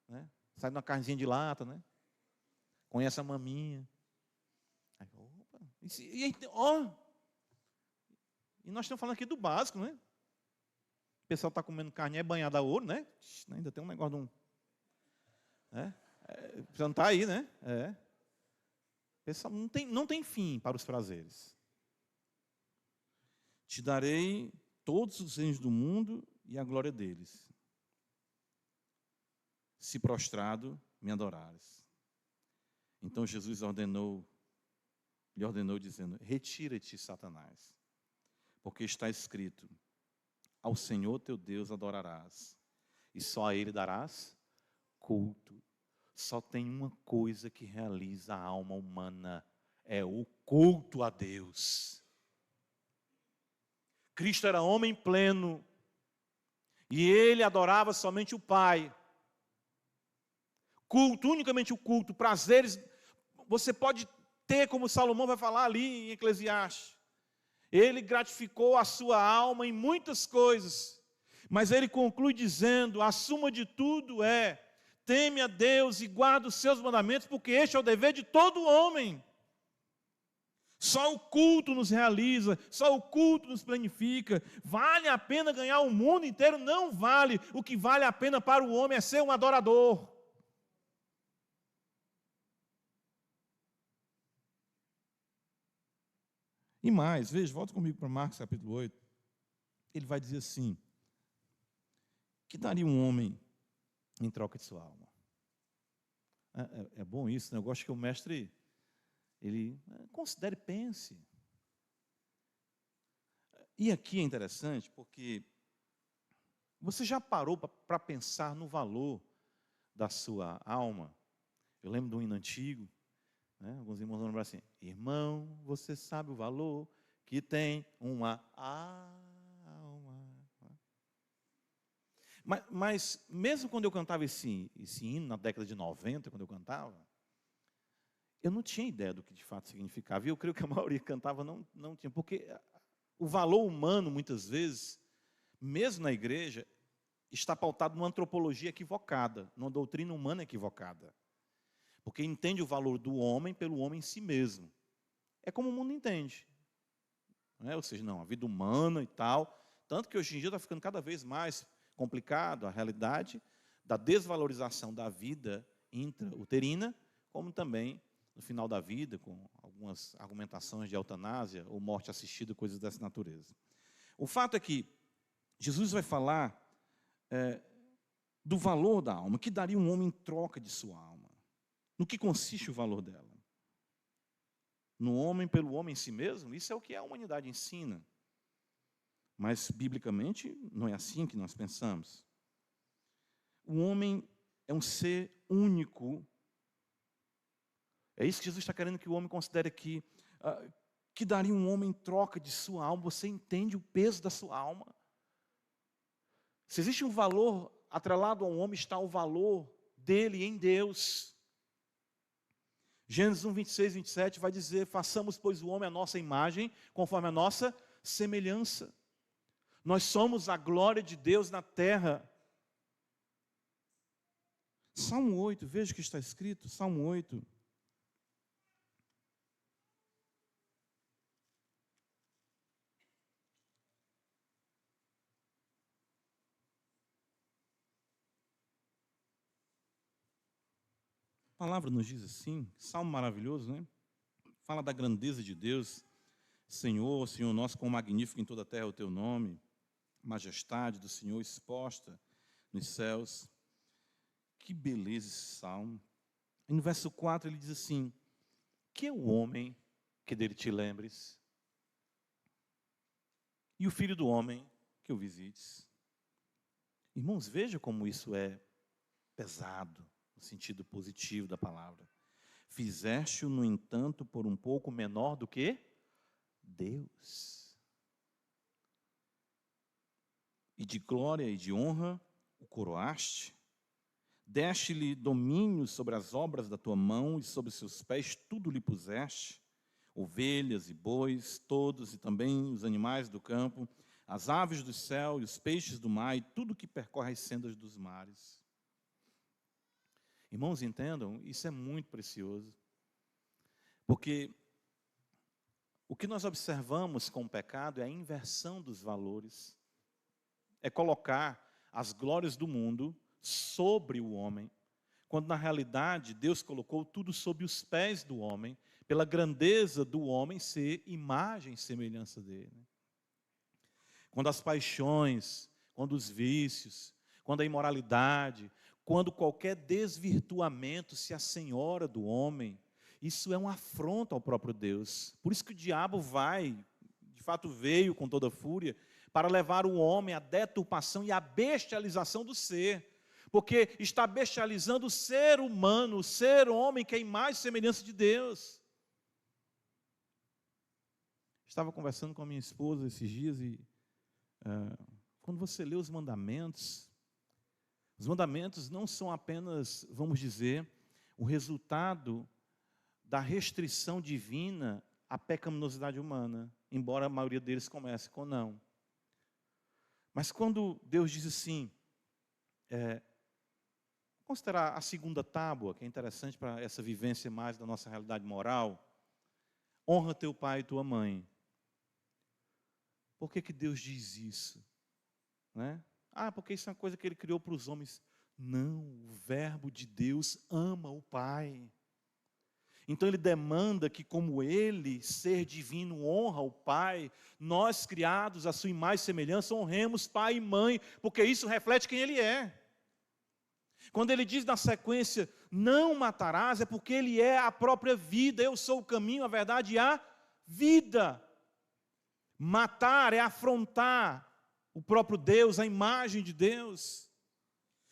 né? Sai de uma carnezinha de lata, né? Conhece a maminha. Aí, opa, e nós estamos falando aqui do básico, né? O pessoal está comendo carne banhada a ouro, né? Ainda tem um negócio de um... Né? Você não está aí, né? O Não tem fim para os prazeres. Te darei todos os reinos do mundo e a glória deles, se prostrado me adorares. Então Jesus lhe ordenou dizendo: retira-te, Satanás, porque está escrito: ao Senhor teu Deus adorarás, e só a Ele darás culto. Só tem uma coisa que realiza a alma humana, é o culto a Deus. Cristo era homem pleno, e Ele adorava somente o Pai. Culto, unicamente o culto, prazeres, você pode ter, como Salomão vai falar ali em Eclesiastes. Ele gratificou a sua alma em muitas coisas, mas ele conclui dizendo: a suma de tudo é: teme a Deus e guarda os seus mandamentos, porque este é o dever de todo homem. Só o culto nos realiza, só o culto nos planifica. Vale a pena ganhar o mundo inteiro? Não vale. O que vale a pena para o homem é ser um adorador. E mais, veja, volta comigo para Marcos capítulo 8. Ele vai dizer assim: que daria um homem em troca de sua alma? É bom isso, né? Eu gosto que o mestre, ele considere, pense. E aqui é interessante porque você já parou para pensar no valor da sua alma? Eu lembro de um hino antigo, né? Alguns irmãos vão lembrar assim: irmão, você sabe o valor que tem uma alma. Mas mesmo quando eu cantava esse hino, na década de 90, quando eu cantava, eu não tinha ideia do que de fato significava. E eu creio que a maioria que cantava não tinha. Porque o valor humano, muitas vezes, mesmo na igreja, está pautado numa antropologia equivocada, numa doutrina humana equivocada. Porque entende o valor do homem pelo homem em si mesmo. É como o mundo entende. Não é? Ou seja, não, a vida humana e tal. Tanto que hoje em dia está ficando cada vez mais complicado a realidade da desvalorização da vida intrauterina, como também no final da vida, com algumas argumentações de eutanásia ou morte assistida, coisas dessa natureza. O fato é que Jesus vai falar do valor da alma, que daria um homem em troca de sua alma. No que consiste o valor dela? No homem pelo homem em si mesmo? Isso é o que a humanidade ensina. Mas, biblicamente, não é assim que nós pensamos. O homem é um ser único. É isso que Jesus está querendo que o homem considere aqui. Que daria um homem em troca de sua alma. Você entende o peso da sua alma? Se existe um valor atrelado ao homem, está o valor dele em Deus. Gênesis 1, 26, 27 vai dizer: façamos, pois, o homem à nossa imagem, conforme a nossa semelhança. Nós somos a glória de Deus na terra. Salmo 8, veja o que está escrito, Salmo 8. A palavra nos diz assim, salmo maravilhoso, né? Fala da grandeza de Deus. Senhor, Senhor nosso, quão magnífico em toda a terra é o teu nome. Majestade do Senhor exposta nos céus. Que beleza esse salmo. E no verso 4 ele diz assim: que é o homem que dele te lembres, e o filho do homem que o visites. Irmãos, veja como isso é pesado, no sentido positivo da palavra. Fizeste-o, no entanto, por um pouco menor do que Deus. E de glória e de honra o coroaste. Deste-lhe domínio sobre as obras da tua mão, e sobre seus pés tudo lhe puseste, ovelhas e bois, todos, e também os animais do campo, as aves do céu e os peixes do mar, e tudo que percorre as sendas dos mares. Irmãos, entendam, isso é muito precioso, porque o que nós observamos com o pecado é a inversão dos valores, é colocar as glórias do mundo sobre o homem, quando na realidade Deus colocou tudo sob os pés do homem, pela grandeza do homem ser imagem e semelhança dele. Quando as paixões, quando os vícios, quando a imoralidade, quando qualquer desvirtuamento se assenhora do homem, isso é uma afronta ao próprio Deus. Por isso que o diabo de fato veio com toda fúria, para levar o homem à deturpação e à bestialização do ser. Porque está bestializando o ser humano, o ser homem que é a imagem e semelhança de Deus. Estava conversando com a minha esposa esses dias e quando você lê os mandamentos não são apenas, vamos dizer, o resultado da restrição divina à pecaminosidade humana, embora a maioria deles comece com não. Mas quando Deus diz assim, considerar a segunda tábua, que é interessante para essa vivência mais da nossa realidade moral, honra teu pai e tua mãe. Por que Deus diz isso? Né? Porque isso é uma coisa que Ele criou para os homens. Não, o verbo de Deus ama o Pai. Então Ele demanda que, como Ele, ser divino, honra o Pai, nós, criados à sua imagem e semelhança, honremos pai e mãe, porque isso reflete quem Ele é. Quando Ele diz na sequência, não matarás, é porque Ele é a própria vida. Eu sou o caminho, a verdade e a vida. Matar é afrontar o próprio Deus, a imagem de Deus.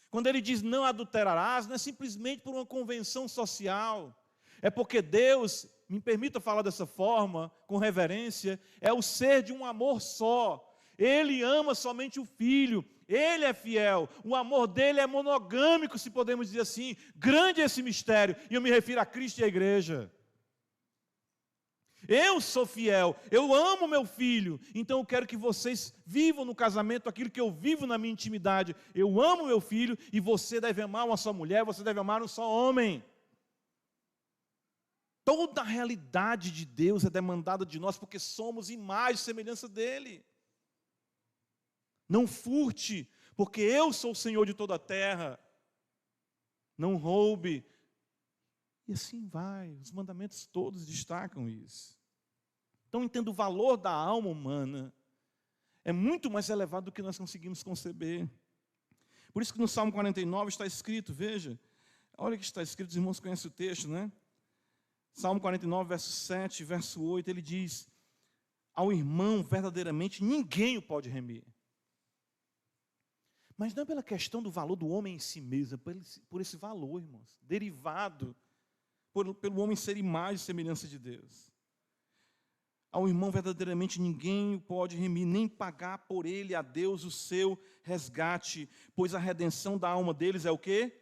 Quando Ele diz não adulterarás, não é simplesmente por uma convenção social. É porque Deus, me permita falar dessa forma, com reverência, é o ser de um amor só. Ele ama somente o Filho, Ele é fiel, o amor dele é monogâmico, se podemos dizer assim. Grande é esse mistério, e eu me refiro a Cristo e à igreja. Eu sou fiel, eu amo meu filho, então eu quero que vocês vivam no casamento aquilo que eu vivo na minha intimidade. Eu amo meu filho e você deve amar uma só mulher, você deve amar um só homem. Toda a realidade de Deus é demandada de nós porque somos imagem e semelhança dele. Não furte, porque eu sou o Senhor de toda a terra. Não roube. E assim vai, os mandamentos todos destacam isso. Então entenda, o valor da alma humana é muito mais elevado do que nós conseguimos conceber. Por isso que no Salmo 49 está escrito, veja, olha o que está escrito, os irmãos conhecem o texto, né? Salmo 49, verso 7, verso 8, ele diz, ao irmão verdadeiramente ninguém o pode remir. Mas não é pela questão do valor do homem em si mesmo, é por esse valor, irmãos, derivado pelo homem ser imagem e semelhança de Deus. Ao irmão verdadeiramente ninguém o pode remir, nem pagar por ele a Deus o seu resgate, pois a redenção da alma deles é o quê?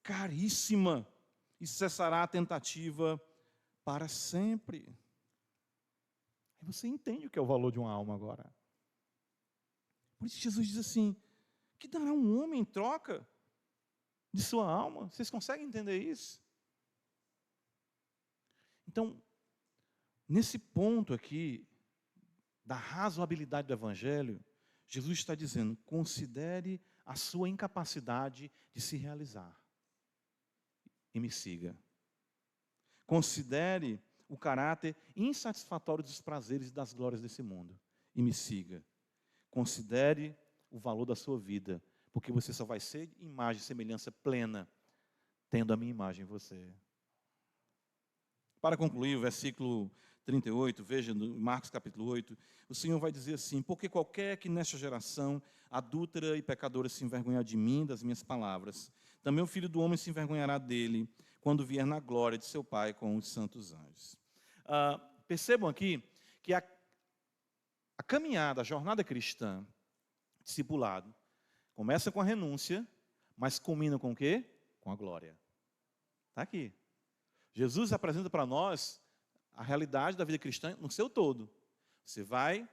Caríssima, e cessará a tentativa para sempre. Aí você entende o que é o valor de uma alma agora. Por isso Jesus diz assim, que dará um homem em troca de sua alma? Vocês conseguem entender isso? Então, nesse ponto aqui, da razoabilidade do Evangelho, Jesus está dizendo, considere a sua incapacidade de se realizar e me siga. Considere o caráter insatisfatório dos prazeres e das glórias desse mundo e me siga. Considere o valor da sua vida, porque você só vai ser imagem e semelhança plena, tendo a minha imagem em você. Para concluir, o versículo 38, veja, no Marcos capítulo 8, o Senhor vai dizer assim, porque qualquer que nesta geração, adúltera e pecadora, se envergonhar de mim, das minhas palavras, também o Filho do Homem se envergonhará dele, quando vier na glória de seu Pai com os santos anjos. Percebam aqui que a caminhada, a jornada cristã, discipulado, começa com a renúncia, mas culmina com o quê? Com a glória. Está aqui. Jesus apresenta para nós a realidade da vida cristã no seu todo. Você vai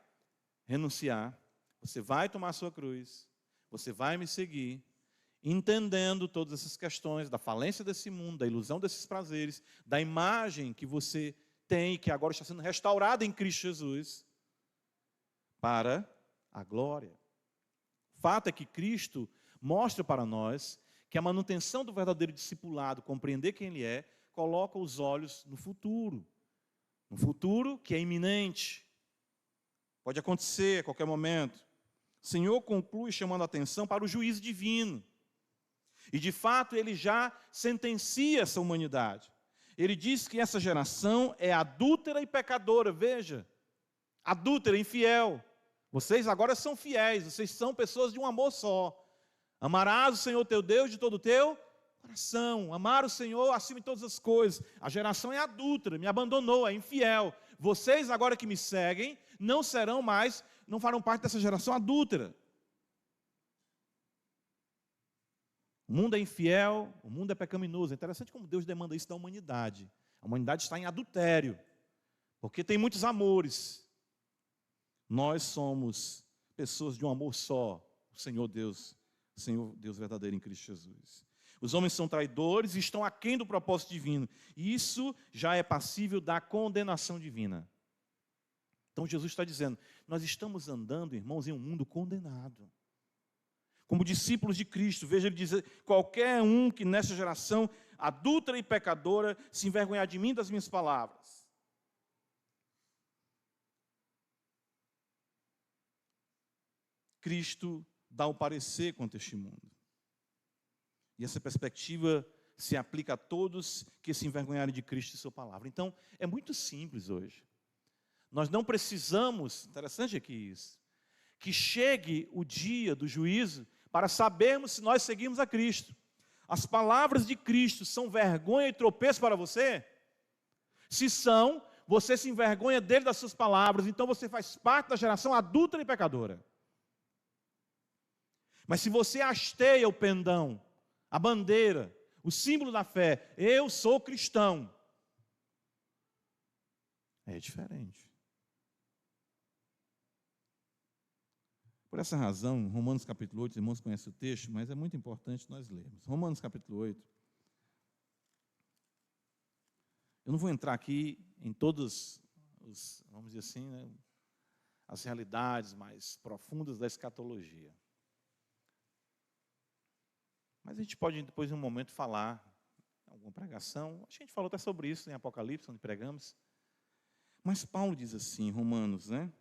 renunciar, você vai tomar a sua cruz, você vai me seguir, entendendo todas essas questões da falência desse mundo, da ilusão desses prazeres, da imagem que você tem, que agora está sendo restaurada em Cristo Jesus, para a glória. O fato é que Cristo mostra para nós que a manutenção do verdadeiro discipulado, compreender quem Ele é, coloca os olhos no futuro. Um futuro que é iminente. Pode acontecer a qualquer momento. O Senhor conclui chamando a atenção para o juízo divino. E, de fato, ele já sentencia essa humanidade. Ele diz que essa geração é adúltera e pecadora. Veja, adúltera, infiel. Vocês agora são fiéis, vocês são pessoas de um amor só. Amarás o Senhor teu Deus de todo o teu coração. Amar o Senhor acima de todas as coisas. A geração é adúltera, me abandonou, é infiel. Vocês agora que me seguem, não serão mais, não farão parte dessa geração adúltera. O mundo é infiel, o mundo é pecaminoso. É interessante como Deus demanda isso da humanidade. A humanidade está em adultério, porque tem muitos amores. Nós somos pessoas de um amor só, o Senhor Deus verdadeiro em Cristo Jesus. Os homens são traidores e estão aquém do propósito divino. E isso já é passível da condenação divina. Então Jesus está dizendo, nós estamos andando, irmãos, em um mundo condenado. Como discípulos de Cristo, veja ele dizer, qualquer um que nessa geração adúltera e pecadora se envergonhar de mim e das minhas palavras. Cristo dá o parecer quanto a este mundo. E essa perspectiva se aplica a todos que se envergonharem de Cristo e sua palavra. Então, é muito simples hoje. Nós não precisamos, interessante aqui isso, que chegue o dia do juízo para sabermos se nós seguimos a Cristo. As palavras de Cristo são vergonha e tropeço para você? Se são, você se envergonha dele das suas palavras, então você faz parte da geração adúltera e pecadora. Mas se você hasteia o pendão, a bandeira, o símbolo da fé, eu sou cristão, é diferente. Por essa razão, Romanos capítulo 8, os irmãos conhecem o texto, mas é muito importante nós lermos. Romanos capítulo 8. Eu não vou entrar aqui em todos os, vamos dizer assim, né, as realidades mais profundas da escatologia. Mas a gente pode depois, em um momento, falar alguma pregação. Acho que a gente falou até sobre isso em Apocalipse, onde pregamos. Mas Paulo diz assim, em Romanos, né?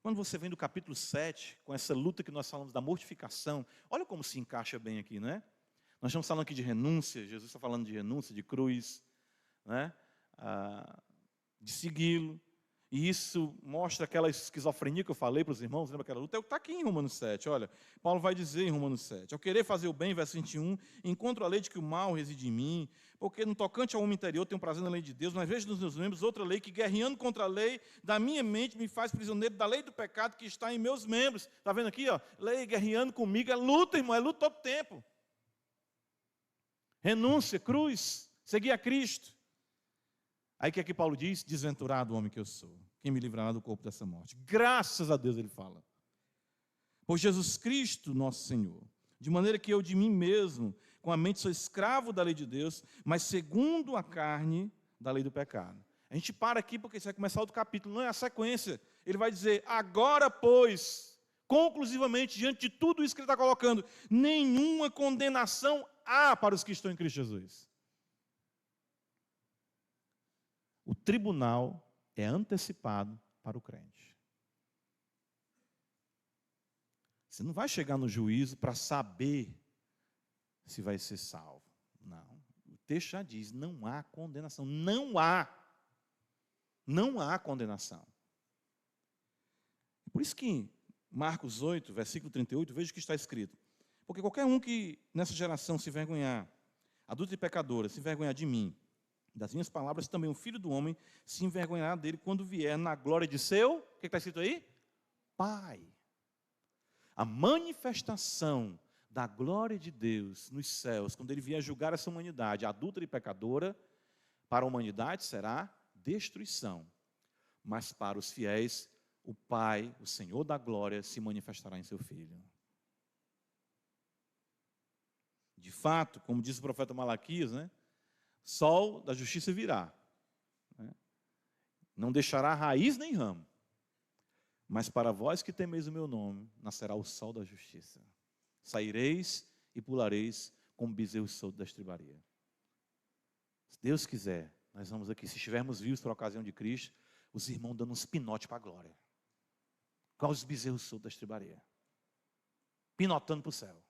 Quando você vem do capítulo 7, com essa luta que nós falamos da mortificação, olha como se encaixa bem aqui, né? Nós estamos falando aqui de renúncia, Jesus está falando de renúncia, de cruz, né? De segui-lo. E isso mostra aquela esquizofrenia que eu falei para os irmãos, lembra aquela luta? Está aqui em Romanos 7, olha. Paulo vai dizer em Romanos 7, ao querer fazer o bem, verso 21, encontro a lei de que o mal reside em mim, porque no tocante ao homem interior tenho prazer na lei de Deus, mas vejo nos meus membros outra lei que, guerreando contra a lei da minha mente, me faz prisioneiro da lei do pecado que está em meus membros. Está vendo aqui? Ó? Lei guerreando comigo, é luta, irmão, é luta todo tempo. Renúncia, cruz, seguir a Cristo. Aí o que aqui Paulo diz? Desventurado o homem que eu sou. Quem me livrará do corpo dessa morte? Graças a Deus ele fala. Por Jesus Cristo, nosso Senhor. De maneira que eu de mim mesmo, com a mente sou escravo da lei de Deus, mas segundo a carne, da lei do pecado. A gente para aqui porque isso vai começar outro capítulo. Não é a sequência. Ele vai dizer, agora pois, conclusivamente, diante de tudo isso que ele está colocando, nenhuma condenação há para os que estão em Cristo Jesus. O tribunal é antecipado para o crente. Você não vai chegar no juízo para saber se vai ser salvo. Não. O texto já diz, não há condenação. Não há. Não há condenação. Por isso que Marcos 8, versículo 38, veja o que está escrito. Porque qualquer um que nessa geração se envergonhar, adulto e pecadora, se envergonhar de mim, das minhas palavras, também o Filho do Homem se envergonhará dele quando vier na glória de seu, o que está escrito aí? Pai. A manifestação da glória de Deus nos céus, quando ele vier julgar essa humanidade adúltera e pecadora, para a humanidade será destruição. Mas para os fiéis, o Pai, o Senhor da glória, se manifestará em seu Filho. De fato, como diz o profeta Malaquias, né? Sol da justiça virá, né? Não deixará raiz nem ramo, mas para vós que temeis o meu nome, nascerá o sol da justiça. Saireis e pulareis como bezerros soltos da estribaria. Se Deus quiser, nós vamos aqui, se estivermos vivos por ocasião de Cristo, os irmãos dando uns pinotes para a glória. Igual os bezerros soltos da estribaria. Pinotando para o céu.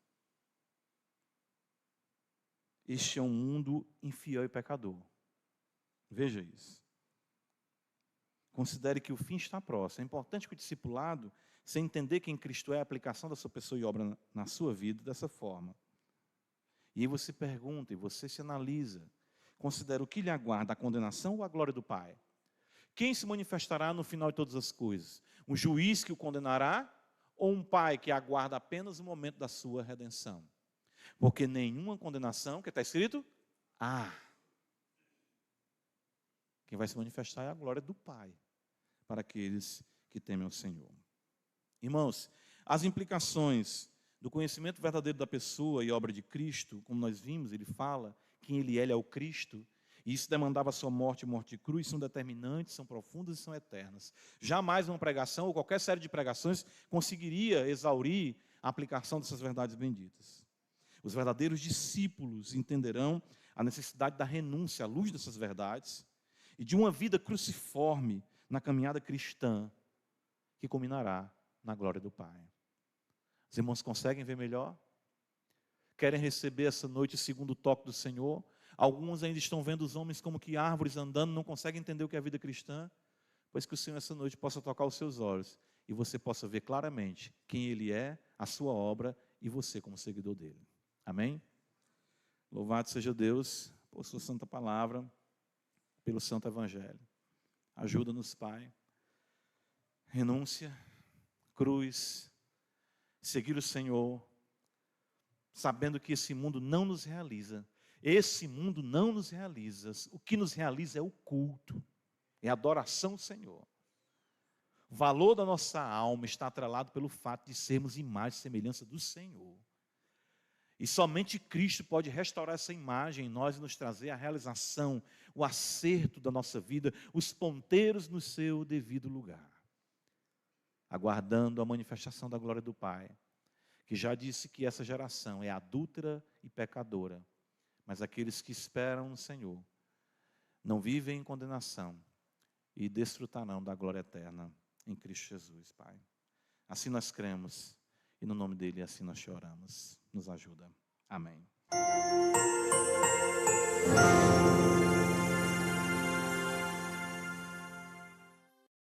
Este é um mundo infiel e pecador. Veja isso. Considere que o fim está próximo. É importante que o discipulado, sem entender quem Cristo é, a aplicação da sua pessoa e obra na sua vida dessa forma. E aí você pergunta, e você se analisa. Considera o que lhe aguarda, a condenação ou a glória do Pai? Quem se manifestará no final de todas as coisas? Um juiz que o condenará ou um pai que aguarda apenas o momento da sua redenção? Porque nenhuma condenação, que está escrito, quem vai se manifestar é a glória do Pai, para aqueles que temem ao Senhor. Irmãos, as implicações do conhecimento verdadeiro da pessoa e obra de Cristo, como nós vimos, ele fala, quem ele é o Cristo, e isso demandava a sua morte e morte de cruz, são determinantes, são profundas e são eternas. Jamais uma pregação, ou qualquer série de pregações, conseguiria exaurir a aplicação dessas verdades benditas. Os verdadeiros discípulos entenderão a necessidade da renúncia à luz dessas verdades e de uma vida cruciforme na caminhada cristã que culminará na glória do Pai. Os irmãos conseguem ver melhor? Querem receber essa noite o segundo toque do Senhor? Alguns ainda estão vendo os homens como que árvores andando, não conseguem entender o que é a vida cristã? Pois que o Senhor essa noite possa tocar os seus olhos e você possa ver claramente quem Ele é, a sua obra e você como seguidor dEle. Amém? Louvado seja Deus por sua santa palavra, pelo santo evangelho. Ajuda-nos, Pai. Renúncia, cruz, seguir o Senhor, sabendo que esse mundo não nos realiza. Esse mundo não nos realiza. O que nos realiza é o culto, é a adoração ao Senhor. O valor da nossa alma está atrelado pelo fato de sermos imagem e semelhança do Senhor. E somente Cristo pode restaurar essa imagem em nós e nos trazer a realização, o acerto da nossa vida, os ponteiros no seu devido lugar. Aguardando a manifestação da glória do Pai, que já disse que essa geração é adúltera e pecadora, mas aqueles que esperam no Senhor não vivem em condenação e desfrutarão da glória eterna em Cristo Jesus, Pai. Assim nós cremos e no nome dEle assim nós choramos. Nos ajuda. Amém.